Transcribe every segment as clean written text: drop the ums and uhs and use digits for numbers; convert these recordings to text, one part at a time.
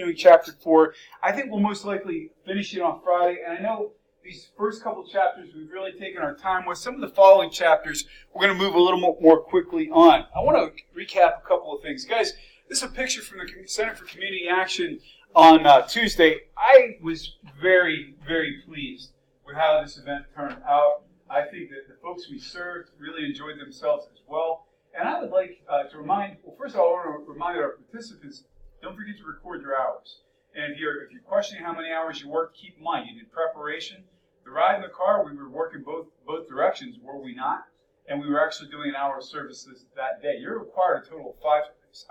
continuing Chapter 4. I think we'll most likely finish it on Friday. And I know these first couple chapters we've really taken our time with. Some of the following chapters we're going to move a little more quickly on. I want to recap a couple of things. Guys, this is a picture from the Center for Community Action on Tuesday. I was very, very pleased with how this event turned out. I think that the folks we served really enjoyed themselves as well. And I would like to remind, well, first of all, I want to remind our participants, don't forget to record your hours. And if you're questioning how many hours you worked, keep in mind, you did preparation. The ride in the car, we were working both directions, were we not? And we were actually doing an hour of service that day. You're required a total of 5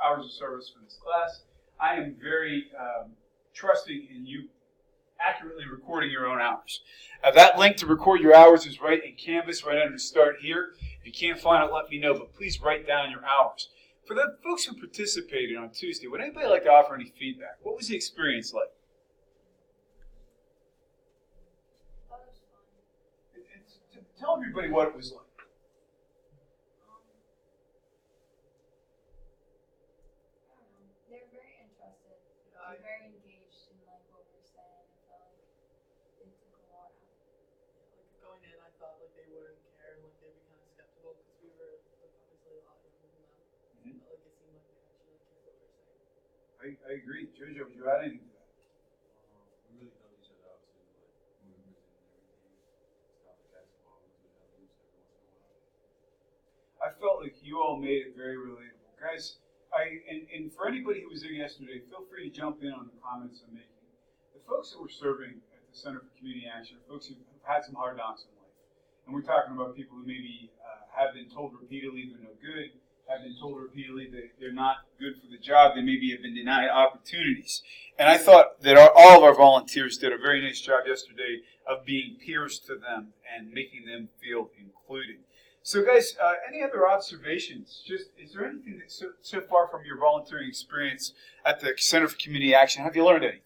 hours of service for this class. I am very trusting in you accurately recording your own hours. That link to record your hours is right in Canvas, right under Start Here. If you can't find it, let me know, but please write down your hours. For the folks who participated on Tuesday, would anybody like to offer any feedback? What was the experience like? Tell everybody what it was like. They're very interested. They're very engaged in like what we're saying. I felt like they took a lot out of it. Like going in, I thought like they wouldn't care, like they'd be kind of skeptical because we were like, obviously a lot younger than them. Mm-hmm. But like it seemed like they actually cared what we were saying. I agree. Jojo, would you add anything to that? We really helped each other out too, like movement and everything. Stop the basketball, we do have loops every once in a while. I felt like you all made it very relatable. Guys, and for anybody who was there yesterday, feel free to jump in on the comments I'm making. The folks that were serving at the Center for Community Action are folks who've had some hard knocks in life. And we're talking about people who maybe have been told repeatedly they're no good, have been told repeatedly that they're not good for the job, they maybe have been denied opportunities. And I thought that all of our volunteers did a very nice job yesterday of being peers to them and making them feel included. So guys, any other observations? Is there anything that so far from your volunteering experience at the Center for Community Action, have you learned anything?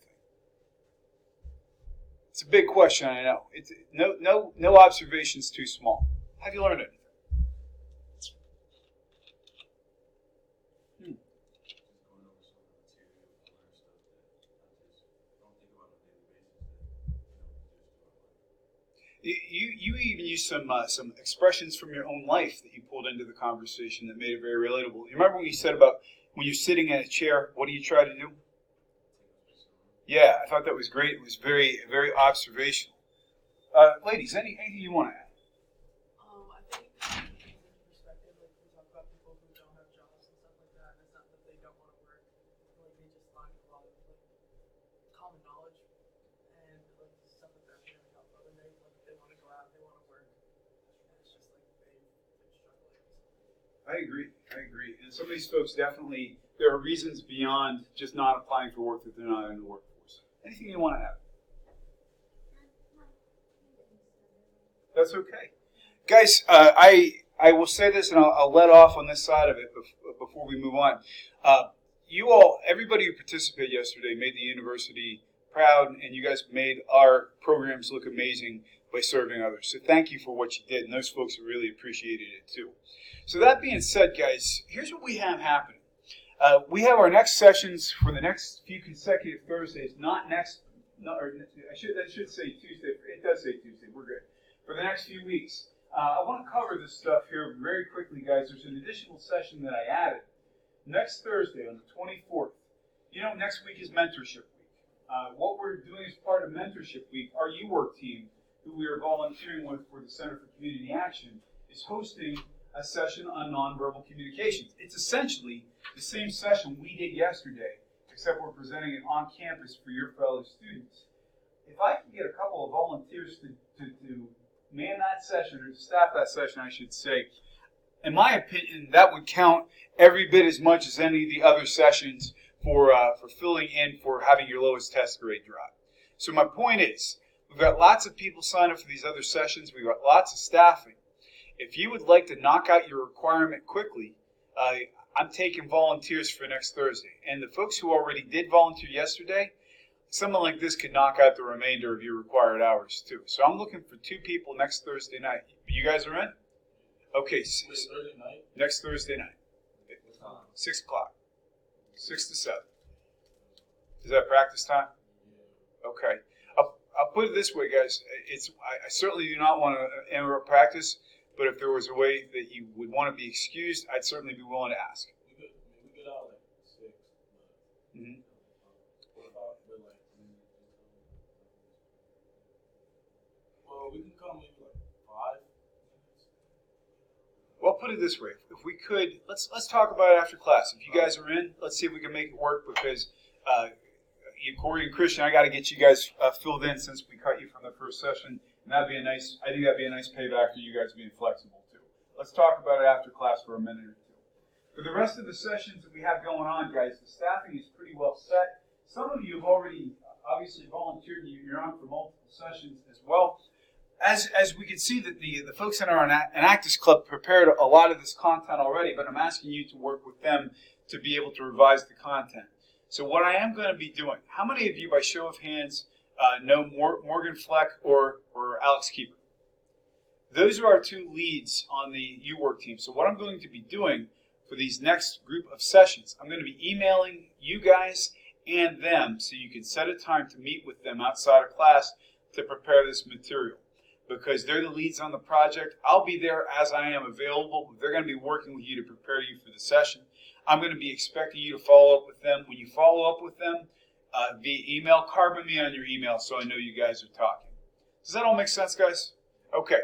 It's a big question, I know. It's no observation's too small. Have you learned anything? You even used some expressions from your own life that you pulled into the conversation that made it very relatable. You remember what you said about when you're sitting in a chair, what do you try to do? Yeah, I thought that was great. It was very, very observational. Ladies, anything you want to add? I think in perspective, like we talk about people who don't have jobs and stuff like that, and it's not that they don't want to work, like they just lack a lot of like common knowledge and like stuff like that really help other days. Like if they want to go out, they want to work, and it's just like they're struggling. I agree. And some of these folks definitely, there are reasons beyond just not applying for work that they're not in the workforce. Anything you want to add? That's okay. Guys, I will say this, and I'll let off on this side of it before we move on. You all, everybody who participated yesterday made the university proud, and you guys made our programs look amazing by serving others. So thank you for what you did, and those folks really appreciated it too. So that being said, guys, here's what we have happening. We have our next sessions for the next few consecutive Thursdays, I should say Tuesday. It does say Tuesday. We're good. For the next few weeks. I want to cover this stuff here very quickly, guys. There's an additional session that I added. Next Thursday on the 24th. You know, next week is Mentorship Week. What we're doing as part of Mentorship Week, our U-Work team, who we are volunteering with for the Center for Community Action, is hosting a session on nonverbal communications. It's essentially the same session we did yesterday, except we're presenting it on campus for your fellow students. If I can get a couple of volunteers to man that session, or to staff that session, I should say, in my opinion, that would count every bit as much as any of the other sessions for filling in for having your lowest test grade drop. So my point is, we've got lots of people sign up for these other sessions. We've got lots of staffing. If you would like to knock out your requirement quickly, I'm taking volunteers for next Thursday. And the folks who already did volunteer yesterday, someone like this could knock out the remainder of your required hours too. So I'm looking for 2 people next Thursday night. You guys are in? Okay. Thursday night? Next Thursday night. What time? 6 o'clock. 6 to 7. Is that practice time? Okay. I'll put it this way, guys. I certainly do not want to interrupt practice, but if there was a way that you would want to be excused, I'd certainly be willing to ask. We get out like 6. Mm-hmm. What about like? Well, we can come maybe like 5. Well, put it this way: if we could, let's talk about it after class. If you guys are in, let's see if we can make it work. Because Corey and Christian, I got to get you guys filled in since we cut you from the first session, and that'd be a nice. I think that'd be a nice payback for you guys being flexible too. Let's talk about it after class for a minute or two. For the rest of the sessions that we have going on, guys, the staffing is pretty well set. Some of you have already obviously volunteered. You're on for multiple sessions as well. As we can see that the folks in our Enactus Club prepared a lot of this content already, but I'm asking you to work with them to be able to revise the content. So what I am going to be doing, how many of you, by show of hands, know Morgan Fleck or Alex Keeper? Those are our 2 leads on the U-Work team. So what I'm going to be doing for these next group of sessions, I'm going to be emailing you guys and them so you can set a time to meet with them outside of class to prepare this material. Because they're the leads on the project. I'll be there as I am available, but they're going to be working with you to prepare you for the session. I'm going to be expecting you to follow up with them. When you follow up with them via email, carbon me on your email so I know you guys are talking. Does that all make sense, guys? Okay.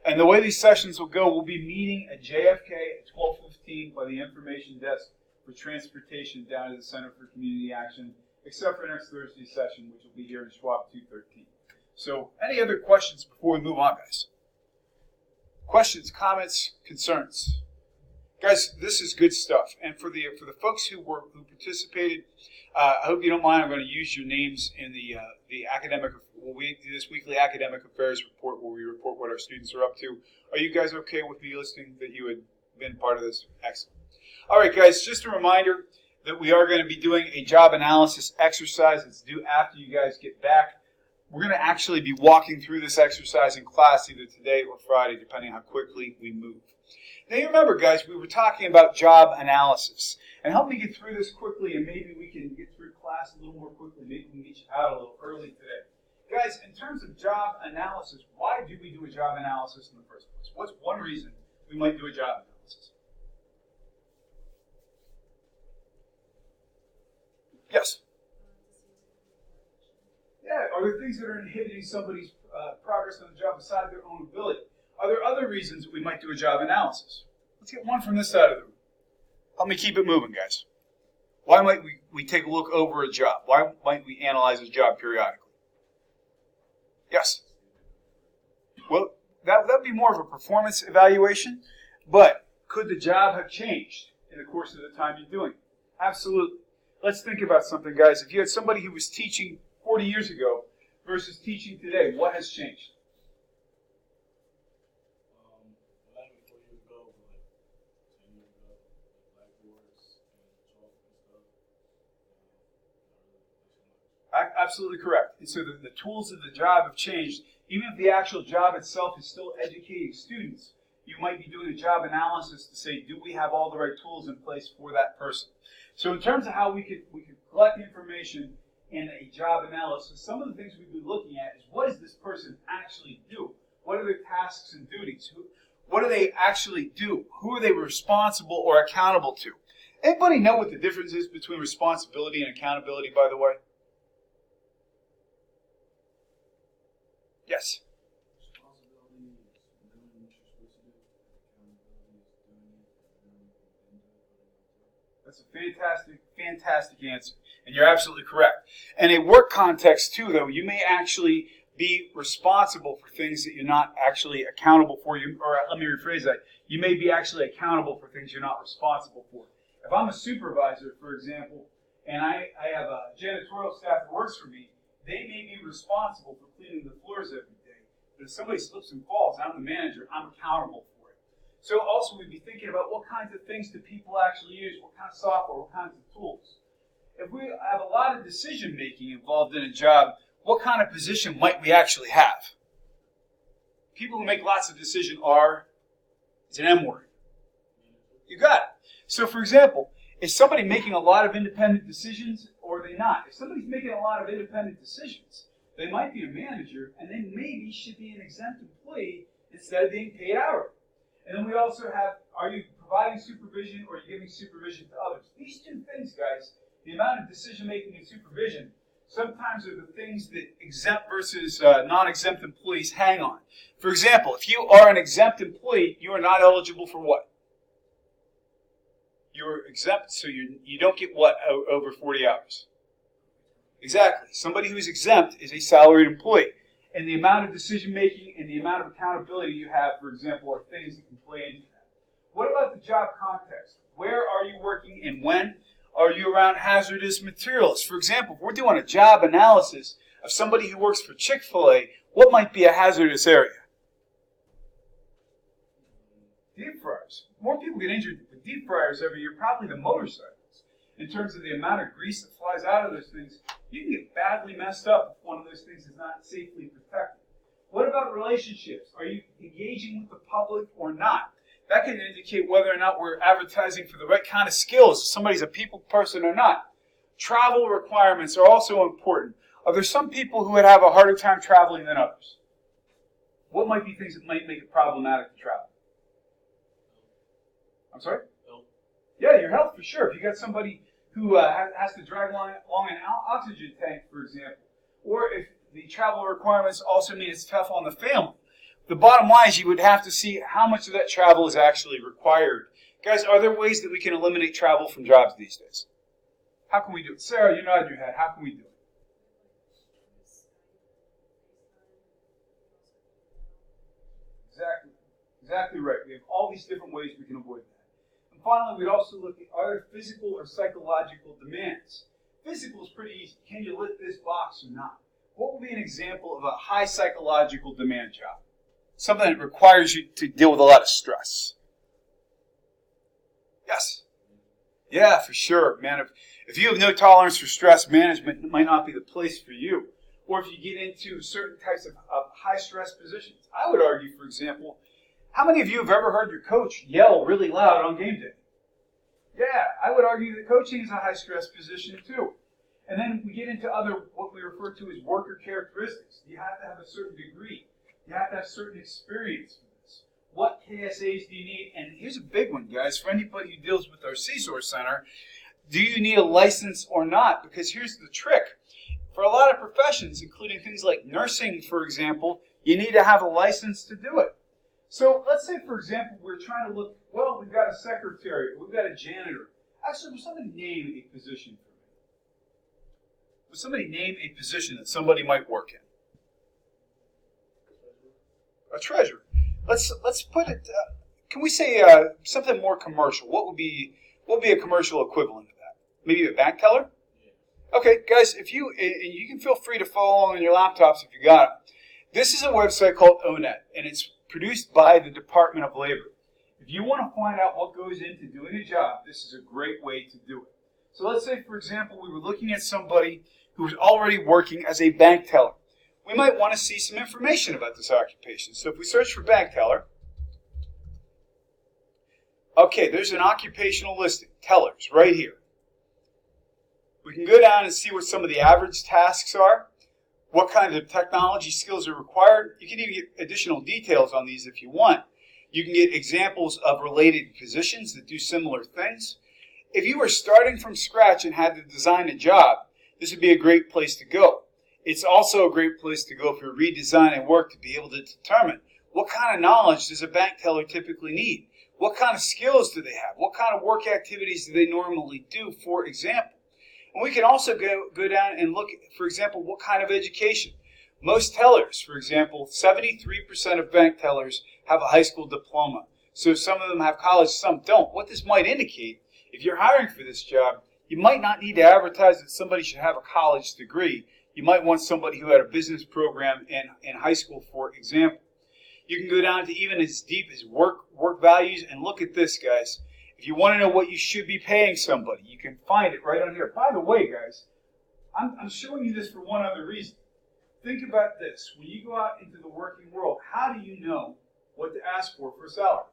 And the way these sessions will go, we'll be meeting at JFK at 12:15 by the information desk for transportation down to the Center for Community Action, except for next Thursday's session, which will be here in Schwab 213. So, any other questions before we move on, guys? Questions, comments, concerns? Guys, this is good stuff. And for the folks who participated, I hope you don't mind. I'm going to use your names in the academic. We do this weekly academic affairs report where we report what our students are up to. Are you guys okay with me listing that you had been part of this? Excellent. All right, guys. Just a reminder that we are going to be doing a job analysis exercise. It's due after you guys get back. We're going to actually be walking through this exercise in class either today or Friday, depending how quickly we move. Now, you remember, guys, we were talking about job analysis. And help me get through this quickly, and maybe we can get through class a little more quickly. Maybe we can get you out a little early today. Guys, in terms of job analysis, why do we do a job analysis in the first place? What's one reason we might do a job analysis? Yes? Yeah, are there things that are inhibiting somebody's progress on the job beside their own ability? Are there other reasons that we might do a job analysis? Let's get one from this side of the room. Help me keep it moving, guys. Why might we take a look over a job? Why might we analyze a job periodically? Yes? Well, that would be more of a performance evaluation, but could the job have changed in the course of the time you're doing it? Absolutely. Let's think about something, guys. If you had somebody who was teaching 40 years ago versus teaching today, what has changed? Like 4 years ago, like 10 years ago, like blackboards and chalk and stuff. Absolutely correct. And so the tools of the job have changed. Even if the actual job itself is still educating students, you might be doing a job analysis to say, do we have all the right tools in place for that person? So in terms of how we could collect information in a job analysis, some of the things we'd be looking at is, what does this person actually do? What are their tasks and duties? What do they actually do? Who are they responsible or accountable to? Anybody know what the difference is between responsibility and accountability, by the way? Yes? Responsibility is knowing what you're supposed to do. Accountability is doing it and knowing what you didn't do. That's a fantastic answer. And you're absolutely correct. In a work context, too, though, you may actually be responsible for things that you're not actually accountable for. Or let me rephrase that. You may be actually accountable for things you're not responsible for. If I'm a supervisor, for example, and I have a janitorial staff that works for me, they may be responsible for cleaning the floors every day. But if somebody slips and falls, I'm the manager, I'm accountable for it. So also we'd be thinking about, what kinds of things do people actually use? What kind of software? What kinds of tools? If we have a lot of decision-making involved in a job, what kind of position might we actually have? People who make lots of decisions are, it's an M word. You got it. So for example, is somebody making a lot of independent decisions, or are they not? If somebody's making a lot of independent decisions, they might be a manager, and they maybe should be an exempt employee instead of being paid hourly. And then we also have, are you providing supervision or are you giving supervision to others? These two things, guys, the amount of decision making and supervision, sometimes are the things that exempt versus non-exempt employees hang on. For example, if you are an exempt employee, you are not eligible for what? You're exempt, so you don't get what over 40 hours? Exactly. Somebody who's exempt is a salaried employee. And the amount of decision making and the amount of accountability you have, for example, are things that can play into that. What about the job context? Where are you working and when? Are you around hazardous materials? For example, if we're doing a job analysis of somebody who works for Chick-fil-A, what might be a hazardous area? Deep fryers. More people get injured with deep fryers every year, probably the motorcycles. In terms of the amount of grease that flies out of those things, you can get badly messed up if one of those things is not safely protected. What about relationships? Are you engaging with the public or not? That can indicate whether or not we're advertising for the right kind of skills, if somebody's a people person or not. Travel requirements are also important. Are there some people who would have a harder time traveling than others? What might be things that might make it problematic to travel? I'm sorry? Health. Yeah, your health for sure. If you got somebody who has to drag along an oxygen tank, for example, or if the travel requirements also mean it's tough on the family. The bottom line is you would have to see how much of that travel is actually required. Guys, are there ways that we can eliminate travel from jobs these days? How can we do it? Sarah, you nod your head. How can we do it? Exactly right. We have all these different ways we can avoid that. And finally, we'd also look at, are there physical or psychological demands? Physical is pretty easy. Can you lift this box or not? What would be an example of a high psychological demand job? Something that requires you to deal with a lot of stress. Yes? Yeah, for sure, man. If you have no tolerance for stress management, it might not be the place for you. Or if you get into certain types of high-stress positions. I would argue, for example, how many of you have ever heard your coach yell really loud on game day? Yeah, I would argue that coaching is a high-stress position too. And then we get into other, what we refer to as worker characteristics. You have to have a certain degree. You have to have certain experience for this. What KSAs do you need? And here's a big one, guys. For anybody who deals with our CSOR Center, do you need a license or not? Because here's the trick. For a lot of professions, including things like nursing, for example, you need to have a license to do it. So let's say, for example, we're trying to look, well, we've got a secretary, we've got a janitor. Actually, will somebody name a position for me? Will somebody name a position that somebody might work in? A treasurer. Let's put it. Can we say something more commercial? What would be a commercial equivalent of that? Maybe a bank teller. Okay, guys, if you can feel free to follow along on your laptops if you got it. This is a website called ONET, and it's produced by the Department of Labor. If you want to find out what goes into doing a job, this is a great way to do it. So let's say, for example, we were looking at somebody who was already working as a bank teller. We might want to see some information about this occupation. So if we search for bank teller, okay, there's an occupational listing, tellers, right here. We can go down and see what some of the average tasks are, what kind of technology skills are required. You can even get additional details on these if you want. You can get examples of related positions that do similar things. If you were starting from scratch and had to design a job, this would be a great place to go. It's also a great place to go if you're redesigning work to be able to determine what kind of knowledge does a bank teller typically need? What kind of skills do they have? What kind of work activities do they normally do, for example? And we can also go down and look at, for example, what kind of education. Most tellers, for example, 73% of bank tellers have a high school diploma. So some of them have college, some don't. What this might indicate, if you're hiring for this job, you might not need to advertise that somebody should have a college degree. You might want somebody who had a business program in high school, for example. You can go down to even as deep as work values and look at this, guys. If you want to know what you should be paying somebody, you can find it right on here. By the way, guys, I'm showing you this for one other reason. Think about this. When you go out into the working world, how do you know what to ask for a salary?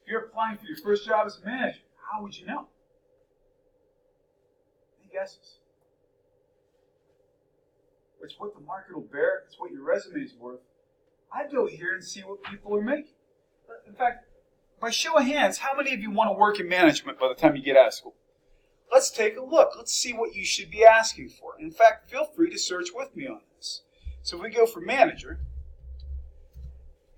If you're applying for your first job as a manager, how would you know? guesses? It's what the market will bear. It's what your resume is worth. I'd go here and see what people are making. In fact, by show of hands, how many of you want to work in management by the time you get out of school? Let's take a look. Let's see what you should be asking for. In fact, feel free to search with me on this. So if we go for manager,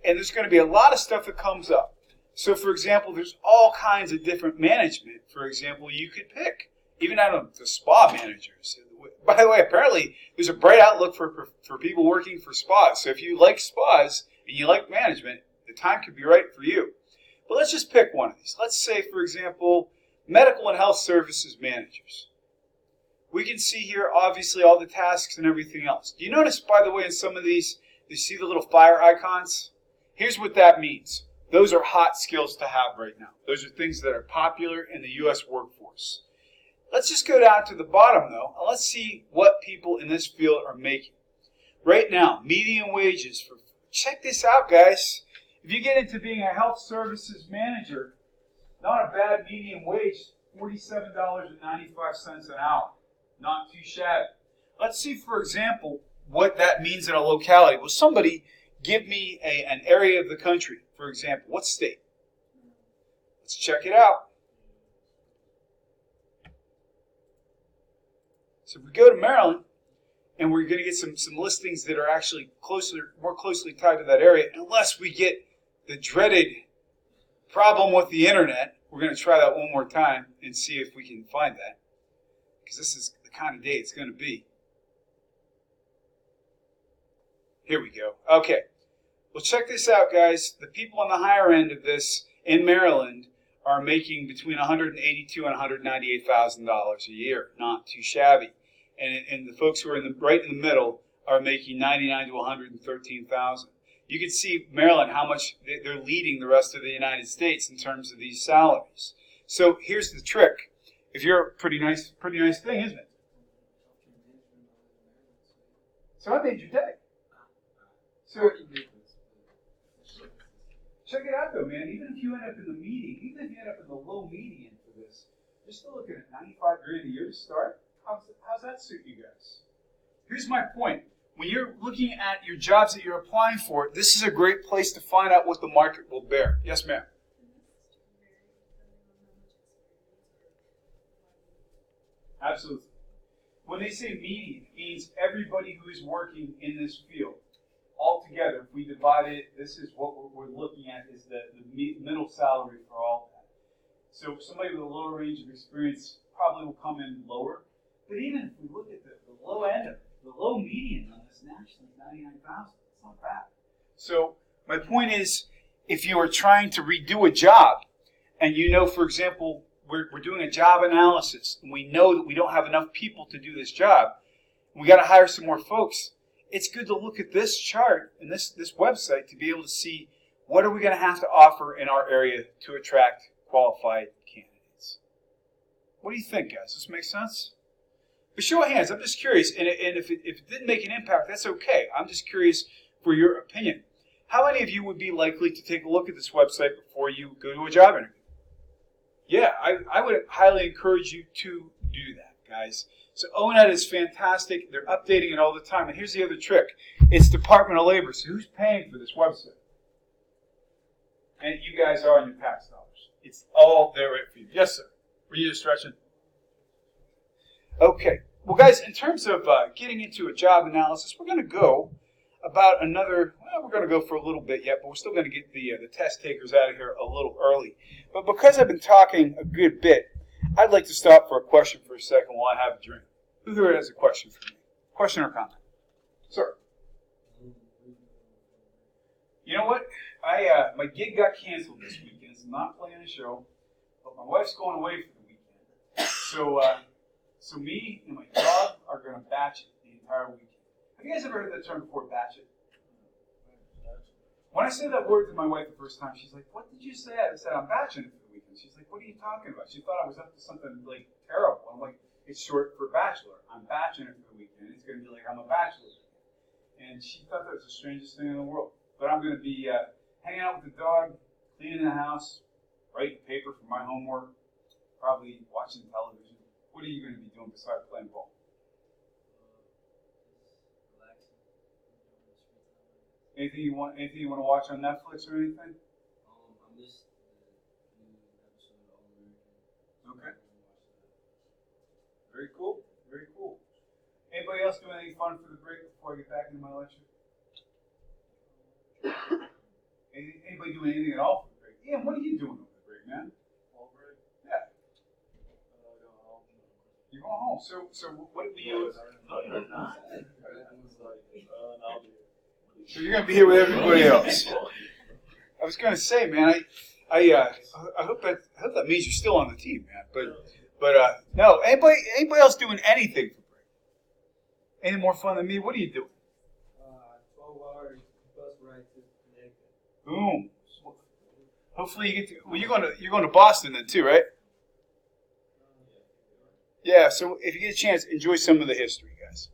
and there's going to be a lot of stuff that comes up. So for example, there's all kinds of different management, for example, you could pick. Even out of the spa managers. By the way, apparently there's a bright outlook for people working for spas. So if you like spas and you like management, the time could be right for you. But let's just pick one of these. Let's say, for example, medical and health services managers. We can see here, obviously, all the tasks and everything else. Do you notice, by the way, in some of these, you see the little fire icons? Here's what that means. Those are hot skills to have right now. Those are things that are popular in the U.S. workforce. Let's just go down to the bottom, though, and let's see what people in this field are making. Right now, median wages for, check this out, guys. If you get into being a health services manager, not a bad median wage, $47.95 an hour. Not too shabby. Let's see, for example, what that means in a locality. Will somebody give me an area of the country, for example? What state? Let's check it out. So if we go to Maryland, and we're going to get some listings that are actually more closely tied to that area, unless we get the dreaded problem with the internet. We're going to try that one more time and see if we can find that, because this is the kind of day it's going to be. Here we go. Okay. Well, check this out, guys. The people on the higher end of this in Maryland are making between $182,000 and $198,000 a year. Not too shabby. And the folks who are right in the middle are making $99,000 to $113,000. You can see Maryland, how much they're leading the rest of the United States in terms of these salaries. So here's the trick. If you're a pretty nice thing, isn't it? So I made your day. So check it out, though, man. Even if you end up in the median, even if you end up in the low median for this, you're still looking at $95,000 a year to start. How's that suit you guys? Here's my point. When you're looking at your jobs that you're applying for, this is a great place to find out what the market will bear. Yes, ma'am. Absolutely. When they say median, it means everybody who is working in this field. Altogether, if we divide it, this is what we're looking at is the middle salary for all that. So somebody with a lower range of experience probably will come in lower. But even if we look at the low end of it, the low median on this nationally is $99,000. It's not bad. So my point is, if you are trying to redo a job, and you know, for example, we're doing a job analysis, and we know that we don't have enough people to do this job, and we got to hire some more folks, it's good to look at this chart and this website to be able to see what are we going to have to offer in our area to attract qualified candidates. What do you think, guys? Does this make sense? But show of hands, I'm just curious, and if it didn't make an impact, that's okay. I'm just curious for your opinion. How many of you would be likely to take a look at this website before you go to a job interview? Yeah, I would highly encourage you to do that, guys. So ONET is fantastic. They're updating it all the time. And here's the other trick. It's Department of Labor. So who's paying for this website? And you guys are on your tax dollars. It's all there right for you. Yes, sir. Were you just stretching? Okay. Well, guys, in terms of getting into a job analysis, we're going to go about another, well, we're going to go for a little bit yet, but we're still going to get the test takers out of here a little early. But because I've been talking a good bit, I'd like to stop for a question for a second while I have a drink. Who here has a question for me? Question or comment? Sir? You know what? My gig got canceled this weekend, so I'm not playing a show, but my wife's going away for the weekend. So me and my dog are going to batch it the entire weekend. Have you guys ever heard that term before, batch it? When I said that word to my wife the first time, she's like, "What did you say?" I said, "I'm batching it for the weekend." She's like, "What are you talking about?" She thought I was up to something like terrible. I'm like, "It's short for bachelor. I'm batching it for the weekend. It's going to be like I'm a bachelor." And she thought that was the strangest thing in the world. But I'm going to be hanging out with the dog, cleaning the house, writing paper for my homework, probably watching television. What are you going to be doing besides playing ball? Just relaxing, enjoying the free time. Anything you want? Anything you want to watch on Netflix or anything? I missed the new episode of All American. Okay. I'm gonna watch that. Very cool. Very cool. Anybody else doing anything fun for the break before I get back into my lecture? Anybody doing anything at all for the break? Ian, what are you doing over the break, man? All break. Yeah. Go home. You're going home. So what do you? No, you're not. I was like, I'll be here. So you're gonna be here with everybody else. I was gonna say, man, I hope that means you're still on the team, man. But no, anybody else doing anything for break? Any more fun than me? What are you doing? 12-hour bus ride to Connecticut. Boom. Hopefully you get to. Well, you're going to Boston then too, right? Yeah. So if you get a chance, enjoy some of the history, guys.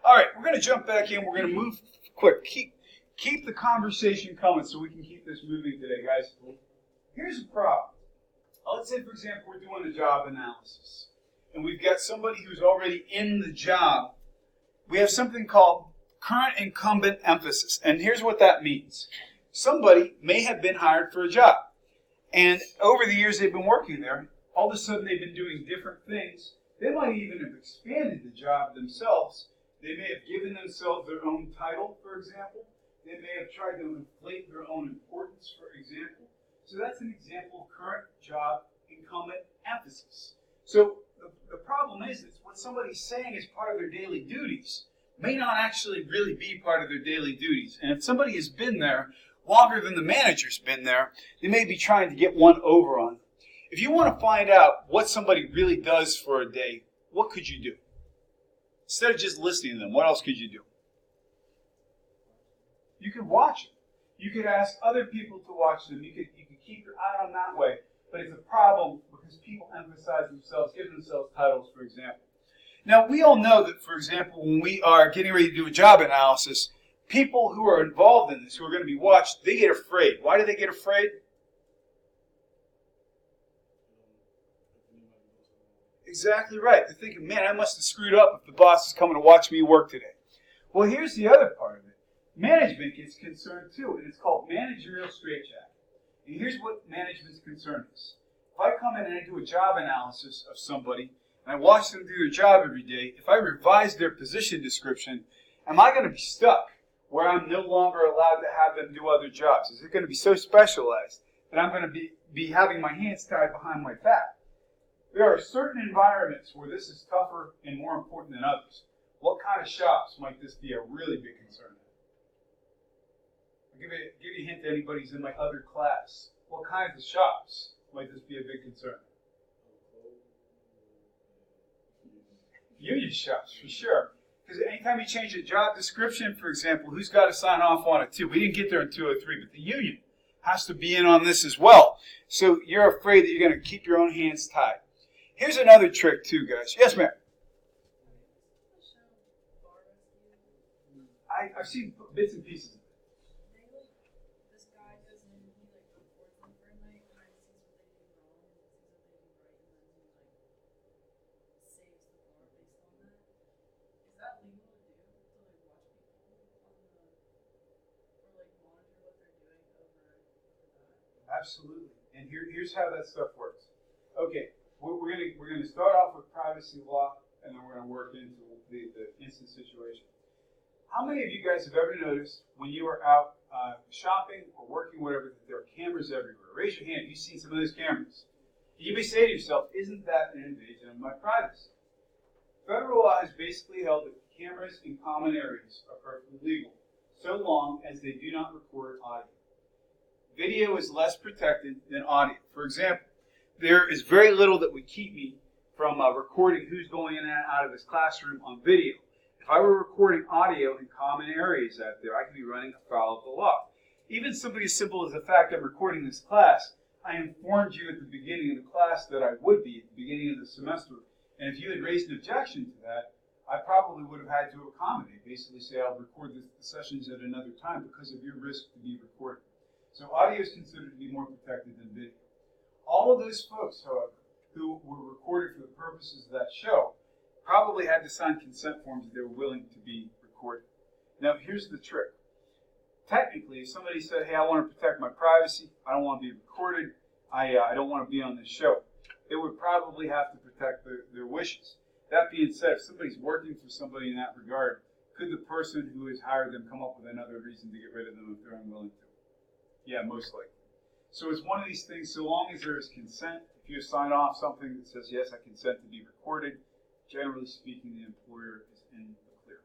All right, we're going to jump back in. We're going to move quick. Keep the conversation coming so we can keep this moving today, guys. Here's the problem. Let's say, for example, we're doing a job analysis, and we've got somebody who's already in the job. We have something called current incumbent emphasis, and here's what that means. Somebody may have been hired for a job, and over the years they've been working there, all of a sudden they've been doing different things. They might even have expanded the job themselves. They may have given themselves their own title, for example. They may have tried to inflate their own importance, for example. So that's an example of current job incumbent emphasis. So the problem is that what somebody's saying is part of their daily duties may not actually really be part of their daily duties. And if somebody has been there longer than the manager's been there, they may be trying to get one over on them. If you want to find out what somebody really does for a day, what could you do? Instead of just listening to them, what else could you do? You could watch them. You could ask other people to watch them. You could keep your eye on that way. But it's a problem because people emphasize themselves, give themselves titles, for example. Now, we all know that, for example, when we are getting ready to do a job analysis, people who are involved in this, who are going to be watched, they get afraid. Why do they get afraid? Exactly right. They're thinking, man, I must have screwed up if the boss is coming to watch me work today. Well, here's the other part of it. Management gets concerned too, and it's called managerial straitjacket. And here's what management's concern is. If I come in and I do a job analysis of somebody, and I watch them do their job every day, if I revise their position description, am I going to be stuck where I'm no longer allowed to have them do other jobs? Is it going to be so specialized that I'm going to be having my hands tied behind my back? There are certain environments where this is tougher and more important than others. What kind of shops might this be a really big concern? I'll give you a hint to anybody who's in my other class. What kinds of shops might this be a big concern? Union shops, for sure. Because anytime you change a job description, for example, who's got to sign off on it too? We didn't get there in 203, but the union has to be in on this as well. So you're afraid that you're going to keep your own hands tied. Here's another trick too, guys. Yes, ma'am. I've seen bits and pieces. This guy goes in, he records them for a night, kind of sees what they do wrong and sees what they do right, and then he saves the bar based on that. Is that legal to do? To watch people on or monitor what they're doing over that? Absolutely. And here's how that stuff works. Okay, we're gonna start off with privacy law, and then we're gonna work into the instant situation. How many of you guys have ever noticed when you are out shopping or working, whatever, that there are cameras everywhere? Raise your hand if you've seen some of those cameras. You may say to yourself, isn't that an invasion of my privacy? Federal law has basically held that cameras in common areas are perfectly legal, so long as they do not record audio. Video is less protected than audio. For example, there is very little that would keep me from recording who's going in and out of this classroom on video. If I were recording audio in common areas out there, I could be running afoul of the law. Even something as simple as the fact I'm recording this class, I informed you at the beginning of the class that I would be at the beginning of the semester. And if you had raised an objection to that, I probably would have had to accommodate, basically say I'll record the sessions at another time because of your risk to be recorded. So audio is considered to be more protected than video. All of those folks, however, who were recorded for the purposes of that show probably had to sign consent forms that they were willing to be recorded. Now, here's the trick. Technically, if somebody said, hey, I want to protect my privacy, I don't want to be recorded, I don't want to be on this show, they would probably have to protect their wishes. That being said, if somebody's working for somebody in that regard, could the person who has hired them come up with another reason to get rid of them if they're unwilling to? Yeah, most likely. So it's one of these things, so long as there is consent, if you sign off something that says, yes, I consent to be recorded, generally speaking, the employer is in the clear.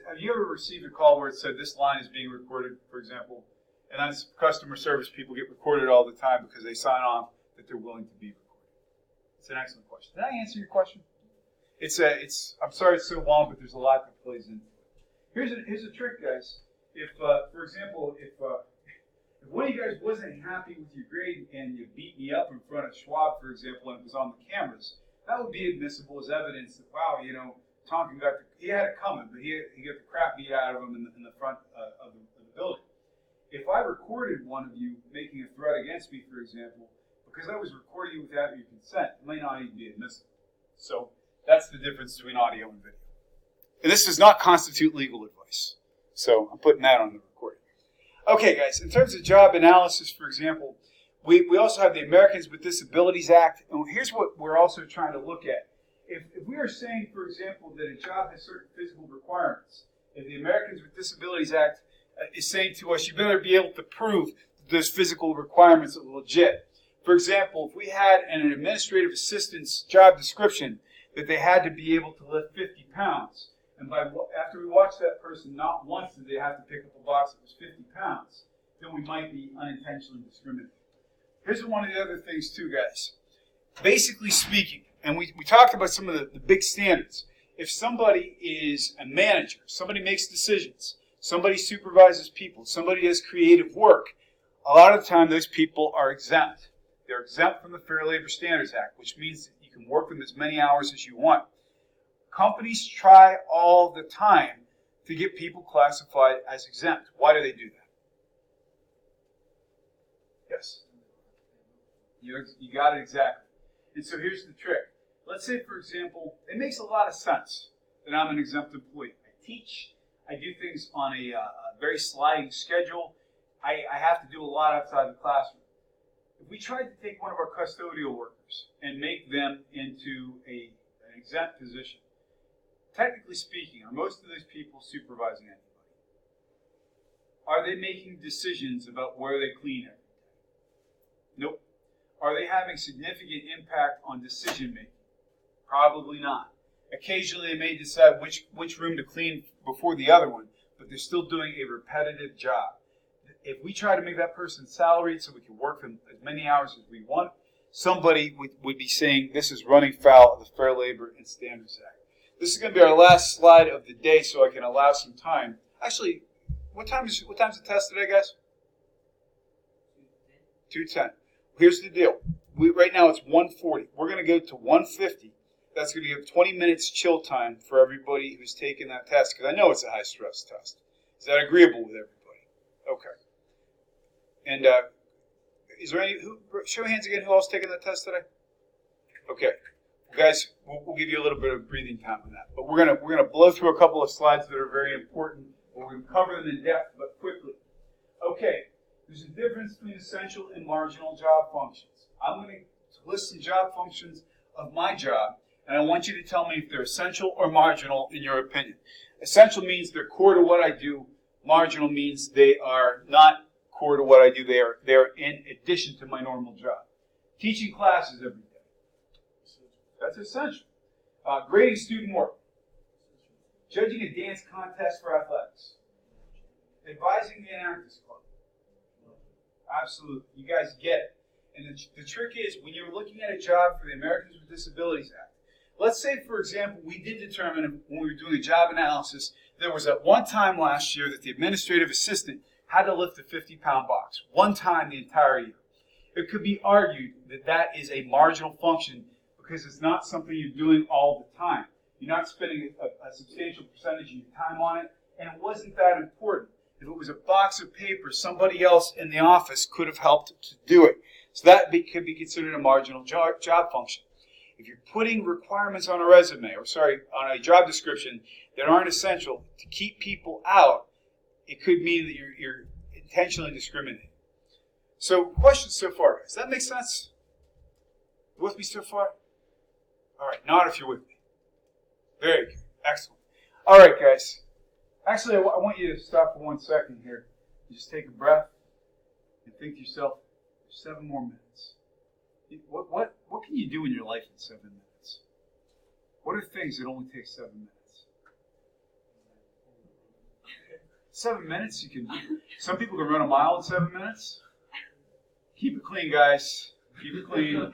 Have you ever received a call where it said this line is being recorded, for example, and that's customer service people get recorded all the time because they sign off that they're willing to be recorded? It's an excellent question. Did I answer your question? I'm sorry it's so long, but there's a lot that plays into it. Here's a trick, guys. If, for example, if one of you guys wasn't happy with your grade and you beat me up in front of Schwab, for example, and it was on the cameras, that would be admissible as evidence that, wow, Tonkin he had it coming, but he got the crap beat out of him in the front of the building. If I recorded one of you making a threat against me, for example, because I was recording you without your consent, it may not even be admissible. So that's the difference between audio and video. And this does not constitute legal advice. So I'm putting that on the recording. Okay, guys, in terms of job analysis, for example, we also have the Americans with Disabilities Act. And here's what we're also trying to look at. If we are saying, for example, that a job has certain physical requirements, if the Americans with Disabilities Act is saying to us, you better be able to prove that those physical requirements are legit. For example, if we had an administrative assistant's job description that they had to be able to lift 50 pounds, and after we watched that person, not once did they have to pick up a box that was 50 pounds, then we might be unintentionally discriminating. Here's one of the other things too, guys. Basically speaking, and we talked about some of the big standards. If somebody is a manager, somebody makes decisions, somebody supervises people, somebody does creative work, a lot of the time those people are exempt. They're exempt from the Fair Labor Standards Act, which means that you can work them as many hours as you want. Companies try all the time to get people classified as exempt. Why do they do that? Yes? You got it exactly. And so here's the trick. Let's say, for example, it makes a lot of sense that I'm an exempt employee. I teach. I do things on a very sliding schedule. I have to do a lot outside the classroom. If we tried to take one of our custodial workers and make them into an exempt position, technically speaking, are most of those people supervising anybody? Are they making decisions about where they clean every day? Nope. Are they having significant impact on decision making? Probably not. Occasionally they may decide which room to clean before the other one, but they're still doing a repetitive job. If we try to make that person salaried so we can work them as many hours as we want, somebody would be saying this is running foul of the Fair Labor and Standards Act. This is going to be our last slide of the day so I can allow some time. Actually, what time's the test today, guys? 2:10. Here's the deal. Right now it's 1:40. We're going to go to 1:50. That's going to give 20 minutes chill time for everybody who's taking that test, because I know it's a high-stress test. Is that agreeable with everybody? Okay. And is there show of hands again, who else taking that test today? Okay. Guys, we'll give you a little bit of breathing time on that. But we're gonna blow through a couple of slides that are very important. We're going to cover them in depth, but quickly. Okay. There's a difference between essential and marginal job functions. I'm going to list some job functions of my job, and I want you to tell me if they're essential or marginal in your opinion. Essential means they're core to what I do. Marginal means they are not core to what I do. They are in addition to my normal job. Teaching classes every day. That's essential. Grading student work. Judging a dance contest for athletics. Advising the anarchist club. Absolutely. You guys get it. And the trick is, when you're looking at a job for the Americans with Disabilities Act, let's say, for example, we did determine when we were doing a job analysis, there was at one time last year that the administrative assistant had to lift a 50-pound box. One time the entire year. It could be argued that that is a marginal function because it's not something you're doing all the time. You're not spending a substantial percentage of your time on it, and it wasn't that important. If it was a box of paper, somebody else in the office could have helped to do it. So that could be considered a marginal job function. If you're putting requirements on a resume, on a job description that aren't essential to keep people out, it could mean that you're intentionally discriminating. So, questions so far, guys? Does that make sense? With me so far? All right, nod if you're with me. Very good. Excellent. All right, guys. Actually, I want you to stop for 1 second here. Just take a breath and think to yourself, 7 more minutes. What can you do in your life in 7 minutes? What are things that only take 7 minutes? 7 minutes, you can. Some people can run a mile in 7 minutes. Keep it clean, guys. Keep it clean.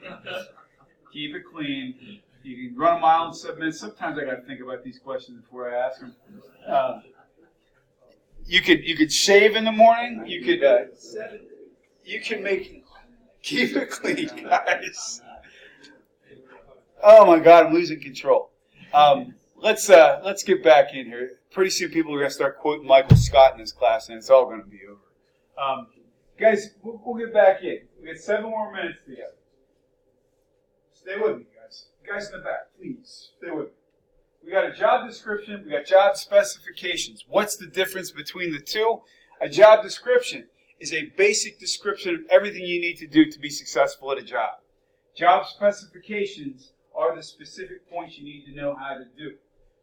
Keep it clean. You can run a mile in 7 minutes. Sometimes I got to think about these questions before I ask them. You could shave in the morning. You can make. Keep it clean, guys. Oh my God, I'm losing control. Let's get back in here. Pretty soon people are going to start quoting Michael Scott in this class, and it's all going to be over. Guys, we'll get back in. We got 7 more minutes together. Stay with me, guys. You guys in the back, please stay with me. We got a job description. We got job specifications. What's the difference between the two? A job description is a basic description of everything you need to do to be successful at a job. Job specifications are the specific points you need to know how to do.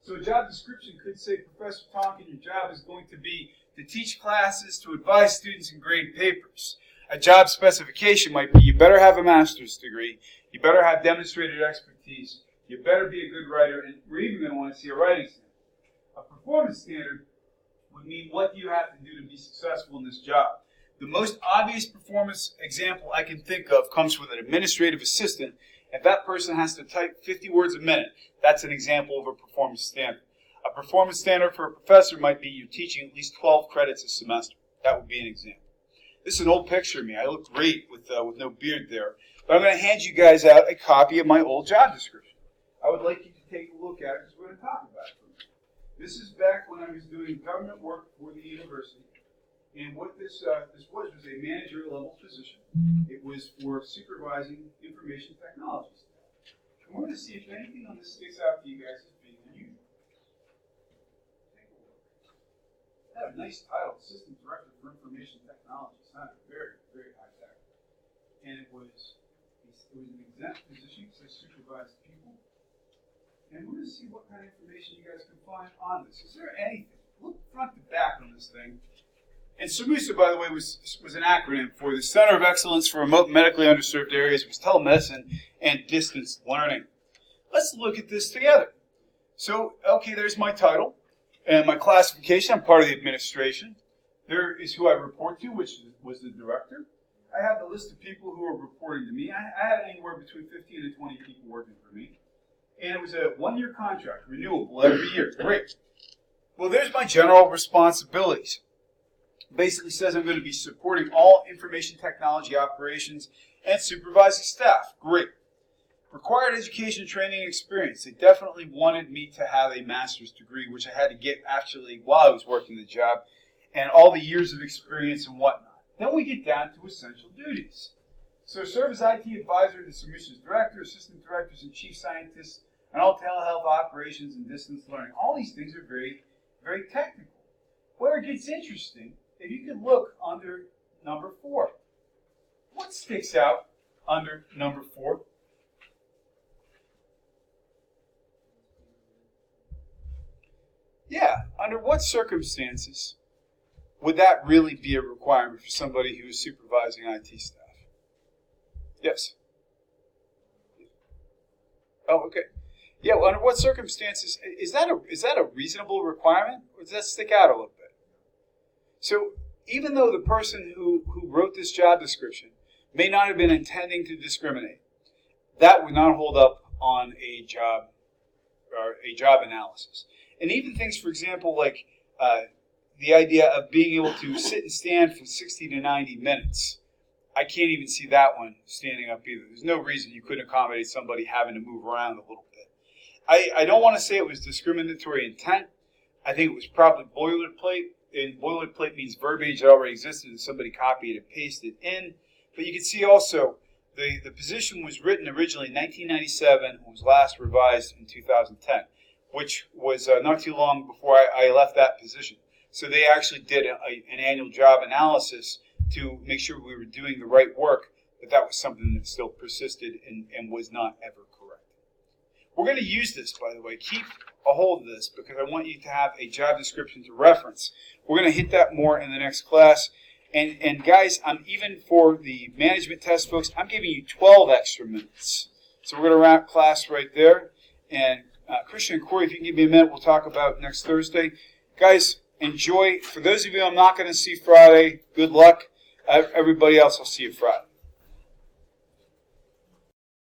So a job description could say, Professor Tonkin, your job is going to be to teach classes, to advise students, and grade papers. A job specification might be, you better have a master's degree, you better have demonstrated expertise, you better be a good writer, and we're even going to want to see a writing standard. A performance standard would mean, what do you have to do to be successful in this job? The most obvious performance example I can think of comes with an administrative assistant. If that person has to type 50 words a minute, that's an example of a performance standard. A performance standard for a professor might be you teaching at least 12 credits a semester. That would be an example. This is an old picture of me. I look great with no beard there. But I'm going to hand you guys out a copy of my old job description. I would like you to take a look at it because we're going to talk about it for a minute. This is back when I was doing government work for the university. And what this was a managerial level position. It was for supervising information technology staff. And we're going to see if anything on this sticks out to you guys as being unusual. Take a look. It had a nice title, Assistant Director for Information Technology. Sounded very, very high tech. And it was an exempt position because I supervised people. And we're going to see what kind of information you guys can find on this. Is there anything? Look front to back on this thing. And SAMUSA, by the way, was an acronym for the Center of Excellence for Remote and Medically Underserved Areas. It was telemedicine and distance learning. Let's look at this together. So, okay, there's my title and my classification. I'm part of the administration. There is who I report to, which was the director. I have the list of people who are reporting to me. I had anywhere between 15 and 20 people working for me. And it was a 1-year contract, renewable every year. Great. Well, there's my general responsibilities. Basically says I'm going to be supporting all information technology operations and supervising staff. Great. Required education, training, and experience. They definitely wanted me to have a master's degree, which I had to get actually while I was working the job, and all the years of experience and whatnot. Then we get down to essential duties. So serve as IT advisor to SAMUSA's director, assistant directors, and chief scientists, and all telehealth operations and distance learning. All these things are very, very technical. Where it gets interesting, if you could look under number 4. What sticks out under number 4? Yeah, under what circumstances would that really be a requirement for somebody who is supervising IT staff? Yes? Oh, okay. Yeah, well, under what circumstances, is that a reasonable requirement, or does that stick out a little bit? So even though the person who wrote this job description may not have been intending to discriminate, that would not hold up on a job analysis. And even things, for example, like the idea of being able to sit and stand for 60 to 90 minutes. I can't even see that one standing up either. There's no reason you couldn't accommodate somebody having to move around a little bit. I don't want to say it was discriminatory intent. I think it was probably boilerplate. And boilerplate means verbiage that already existed and somebody copied and pasted in. But you can see also The position was written originally in 1997 and was last revised in 2010, which was not too long before I left that position. So they actually did an annual job analysis to make sure we were doing the right work, but that was something that still persisted and was not ever correct. We're going to use this, by the way. Keep a hold of this because I want you to have a job description to reference. We're going to hit that more in the next class. And guys, I'm even for the management test, folks, I'm giving you 12 extra minutes. So we're going to wrap class right there. And Christian and Corey, if you can give me a minute, we'll talk about next Thursday. Guys, enjoy. For those of you I'm not going to see Friday, good luck. Everybody else, I'll see you Friday.